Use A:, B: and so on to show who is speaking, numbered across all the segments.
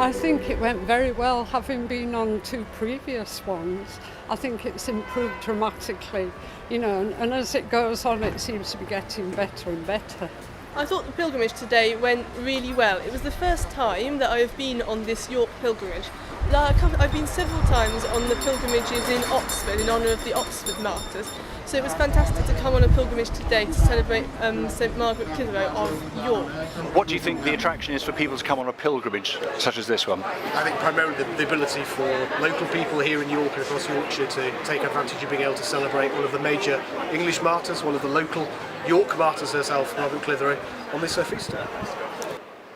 A: I think it went very well, having been on 2 previous ones. I think it's improved dramatically, and as it goes on, it seems to be getting better and better.
B: I thought the pilgrimage today went really well. It was the first time that I have been on this York pilgrimage. I've been several times on the pilgrimages in Oxford in honour of the Oxford Martyrs. So it was fantastic to come on a pilgrimage today to celebrate St Margaret Clitherow of York.
C: What do you think the attraction is for people to come on a pilgrimage such as this one?
D: I think primarily the ability for local people here in York and across Yorkshire to take advantage of being able to celebrate one of the major English martyrs, one of the local York martyrs herself, Margaret Clitherow, on this feast day.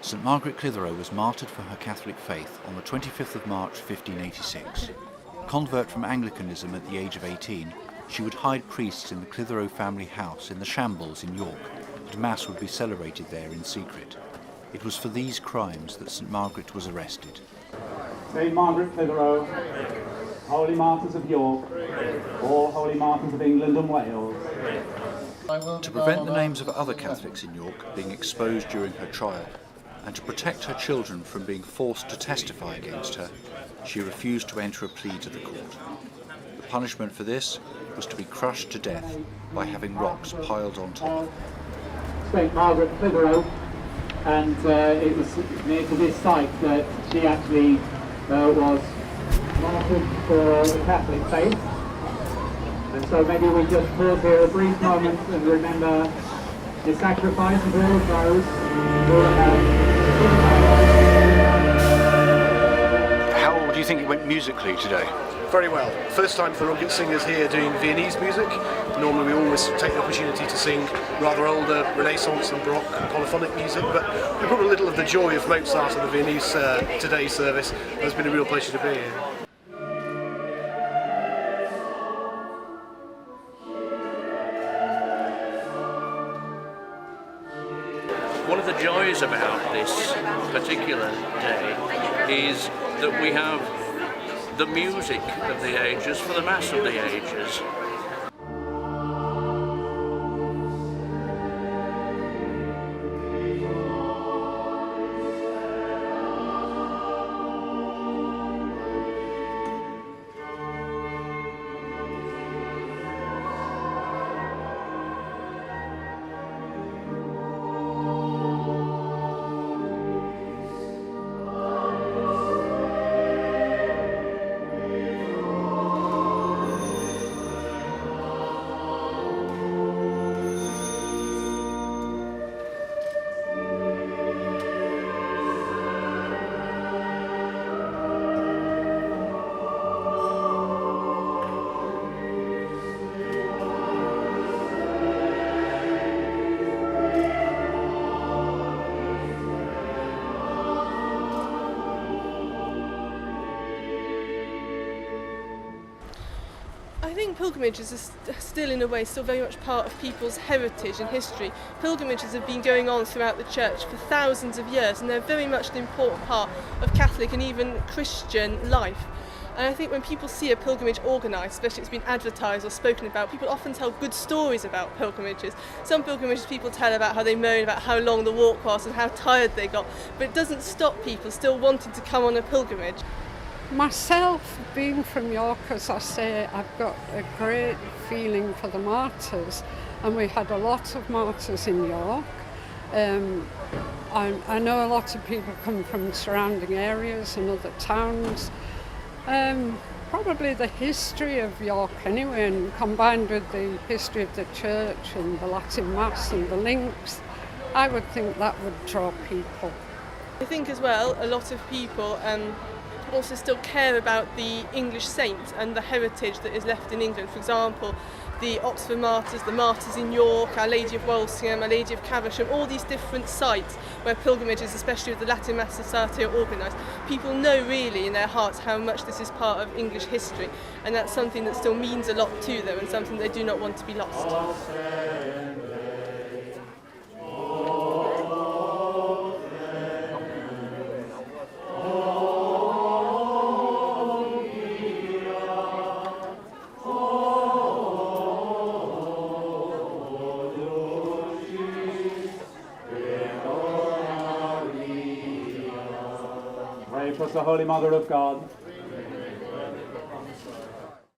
E: St Margaret Clitherow was martyred for her Catholic faith on the 25th of March 1586. Convert from Anglicanism at the age of 18, she would hide priests in the Clitherow family house in the Shambles in York, and Mass would be celebrated there in secret. It was for these crimes that St Margaret was arrested.
F: St Margaret Clitherow, Holy Martyrs of York, or Holy Martyrs of England and Wales.
E: To prevent the names of other Catholics in York being exposed during her trial, and to protect her children from being forced to testify against her, she refused to enter a plea to the court. The punishment for this was to be crushed to death by having rocks piled on top.
F: St Margaret Clitherow, and it was near to this site that she actually was martyred for the Catholic faith. And so maybe we just pause here a brief moment and remember the sacrifice of all of those who have.
C: How do you think it went musically today?
D: Very well. First time for the Rudgate Singers here doing Viennese music. Normally we always take the opportunity to sing rather older Renaissance and Baroque and polyphonic music, but we brought a little of the joy of Mozart in the Viennese today's service. It's been a real pleasure to be here.
G: One of the joys about this particular day is that we have the music of the ages for the Mass of the ages.
B: I think pilgrimages are still, in a way, still very much part of people's heritage and history. Pilgrimages have been going on throughout the church for thousands of years, and they're very much an important part of Catholic and even Christian life. And I think when people see a pilgrimage organised, especially it's been advertised or spoken about, people often tell good stories about pilgrimages. Some pilgrimages people tell about how they moan about how long the walk was and how tired they got, but it doesn't stop people still wanting to come on a pilgrimage.
A: Myself, being from York, as I say, I've got a great feeling for the martyrs, and we had a lot of martyrs in York. I know a lot of people come from surrounding areas and other towns. Probably the history of York anyway, and combined with the history of the church and the Latin Mass and the links, I would think that would draw people.
B: I think as well a lot of people also still care about the English saints and the heritage that is left in England. For example, the Oxford Martyrs, the Martyrs in York, Our Lady of Walsingham, Our Lady of Caversham, all these different sites where pilgrimages, especially with the Latin Mass Society, are organised. People know really in their hearts how much this is part of English history, and that's something that still means a lot to them and something they do not want to be lost.
F: was the Holy Mother of God,